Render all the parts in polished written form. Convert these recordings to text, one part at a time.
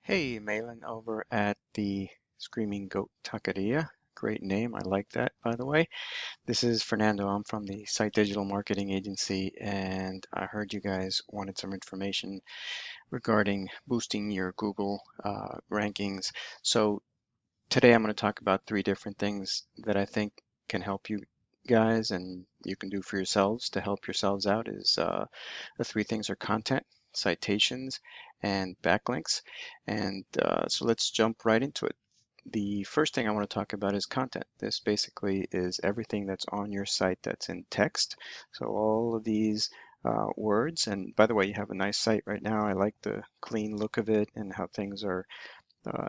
Hey, Malin over at the Screaming Goat Taqueria. Great name. I like that, by the way. This is Fernando. I'm from the Site Digital Marketing Agency, and I heard you guys wanted some information regarding boosting your Google rankings. So today I'm going to talk about three different things that I think can help you guys and you can do for yourselves to help yourselves out is the three things are content, citations, and backlinks. And so let's jump right into it. The first thing I want to talk about is content. This basically is everything that's on your site that's in text. So all of these words, and by the way, you have a nice site right now. I like the clean look of it and how things are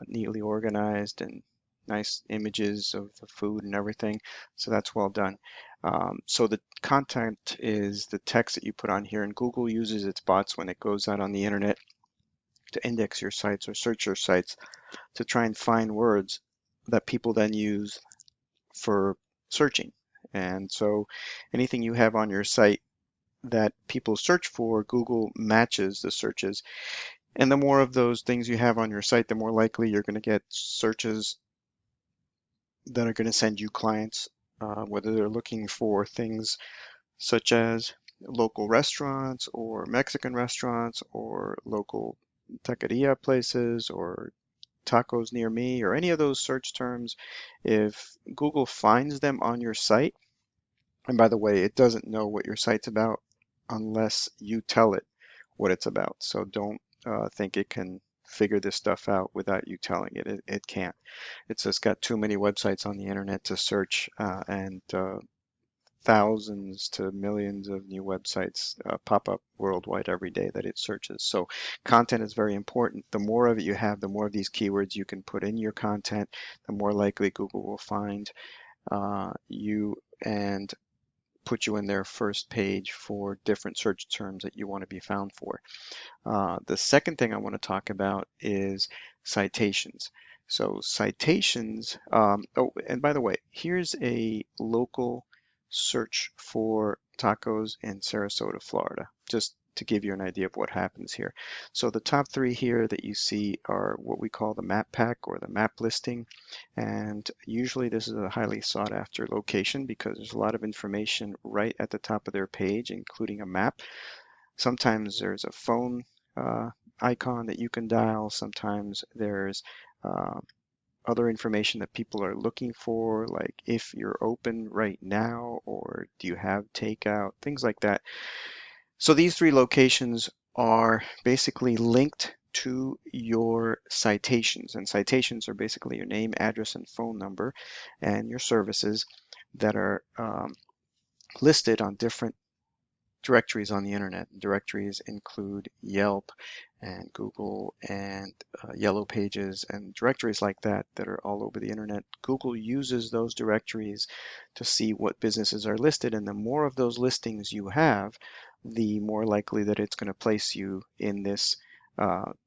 neatly organized and nice images of the food and everything. So that's well done. So the content is the text that you put on here, and Google uses its bots when it goes out on the internet to index your sites or search your sites to try and find words that people then use for searching. And so anything you have on your site that people search for, Google matches the searches. And the more of those things you have on your site, the more likely you're going to get searches that are going to send you clients, whether they're looking for things such as local restaurants or Mexican restaurants or local taqueria places or tacos near me or any of those search terms. If Google finds them on your site, and by the way, it doesn't know what your site's about unless you tell it what it's about. So don't think it can figure this stuff out without you telling it. It can't. It's just got too many websites on the internet to search, and thousands to millions of new websites pop up worldwide every day that it searches. So content is very important. The more of it you have, the more of these keywords you can put in your content, the more likely Google will find you and put you in their first page for different search terms that you want to be found for. The second thing I want to talk about is citations. So citations, oh, and by the way, here's a local search for tacos in Sarasota, Florida, just to give you an idea of what happens here. So the top three here that you see are what we call the map pack or the map listing. And usually this is a highly sought after location because there's a lot of information right at the top of their page, including a map. Sometimes there's a phone uh, icon that you can dial. Sometimes there's uh, other information that people are looking for, like if you're open right now or do you have takeout, things like that. So these three locations are basically linked to your citations, and citations are basically your name, address, and phone number, and your services that are listed on different directories on the internet. Directories include Yelp and Google and Yellow Pages and directories like that that are all over the internet. Google uses those directories to see what businesses are listed, and the more of those listings you have, the more likely that it's going to place you in this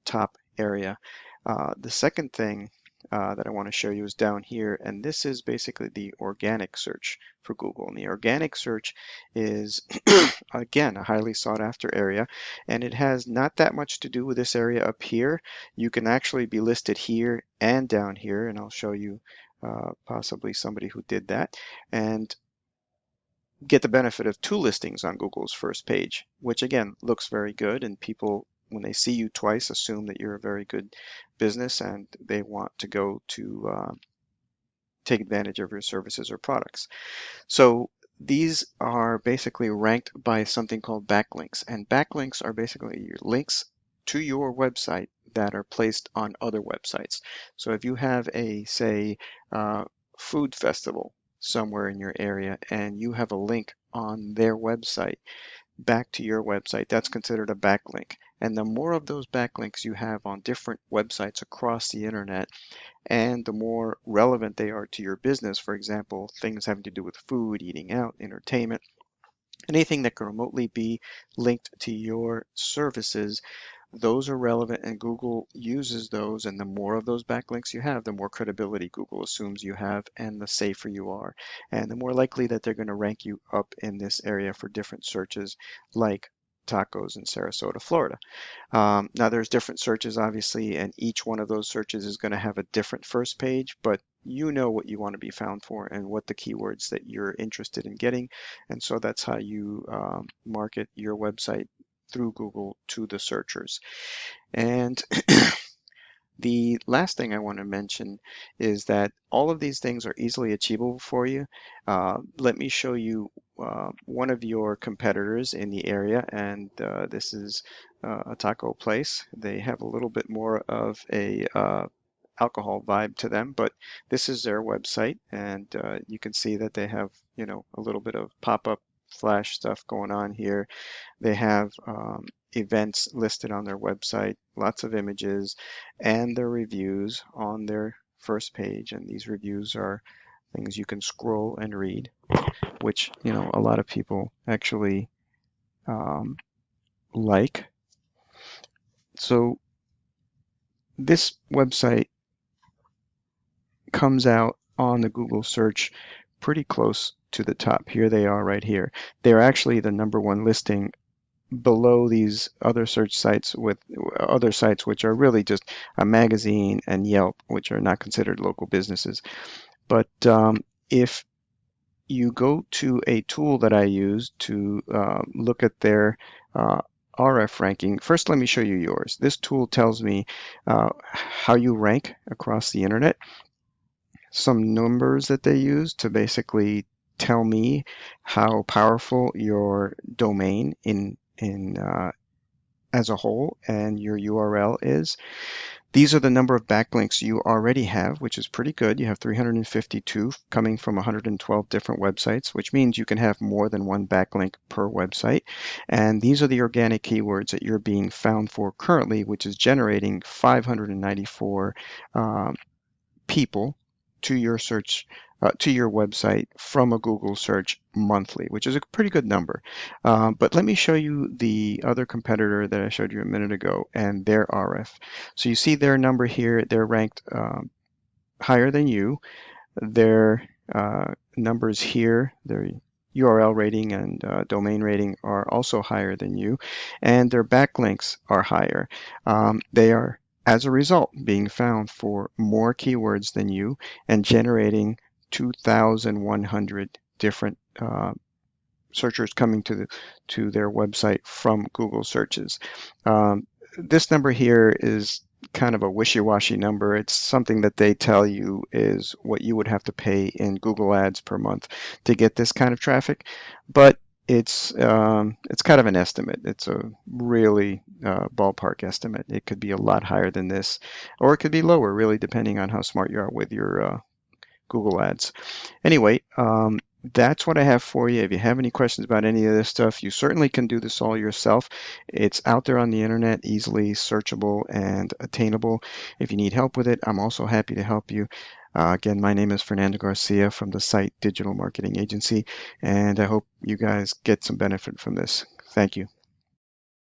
top area. The second thing that I want to show you is down here, and this is basically the organic search for Google. And the organic search is again a highly sought after area, and it has not that much to do with this area up here. You can actually be listed here and down here, and I'll show you possibly somebody who did that, and get the benefit of two listings on Google's first page, which again looks very good, and people when they see you twice assume that you're a very good business and they want to go to take advantage of your services or products. So these are basically ranked by something called backlinks, and backlinks are basically your links to your website that are placed on other websites. So if you have a, say, food festival somewhere in your area and you have a link on their website back to your website, that's considered a backlink. And the more of those backlinks you have on different websites across the internet, and the more relevant they are to your business, for example, things having to do with food, eating out, entertainment, anything that can remotely be linked to your services, those are relevant and Google uses those. And the more of those backlinks you have, the more credibility Google assumes you have and the safer you are. And the more likely that they're going to rank you up in this area for different searches like tacos in Sarasota, Florida. Now there's different searches obviously, and each one of those searches is going to have a different first page, but you know what you want to be found for and what the keywords that you're interested in getting. And so that's how you market your website through Google to the searchers. And the last thing I want to mention is that all of these things are easily achievable for you. Let me show you one of your competitors in the area, and this is a taco place. They have a little bit more of a alcohol vibe to them, but this is their website, and you can see that they have, you know, a little bit of pop-up flash stuff going on here. They have events listed on their website, lots of images, and their reviews on their first page. And these reviews are things you can scroll and read, which, you know, a lot of people actually um, like. So this website comes out on the Google search pretty close to the top. Here they are right here. They're actually the #1 listing below these other search sites with other sites which are really just a magazine and Yelp, which are not considered local businesses. But if you go to a tool that I use to look at their RF ranking, first let me show you yours. This tool tells me how you rank across the internet, some numbers that they use to basically tell me how powerful your domain in as a whole and your URL is. These are the number of backlinks you already have, which is pretty good. You have 352 coming from 112 different websites, which means you can have more than one backlink per website. And these are the organic keywords that you're being found for currently, which is generating 594 people to your search to your website from a Google search monthly, which is a pretty good number. But let me show you the other competitor that I showed you a minute ago and their RF. So you see their number here, they're ranked higher than you. Their numbers here, their URL rating and domain rating are also higher than you, and their backlinks are higher. They are, as a result, being found for more keywords than you and generating 2,100 different searchers coming to their website from Google searches. This number here is kind of a wishy-washy number. It's something that they tell you is what you would have to pay in Google Ads per month to get this kind of traffic, but it's kind of an estimate. It's a really ballpark estimate. It could be a lot higher than this, or it could be lower, really depending on how smart you are with your Google Ads. Anyway, that's what I have for you. If you have any questions about any of this stuff, you certainly can do this all yourself. It's out there on the internet, easily searchable and attainable. If you need help with it, I'm also happy to help you. Again, my name is Fernando Garcia from the site Digital Marketing Agency, and I hope you guys get some benefit from this. Thank you.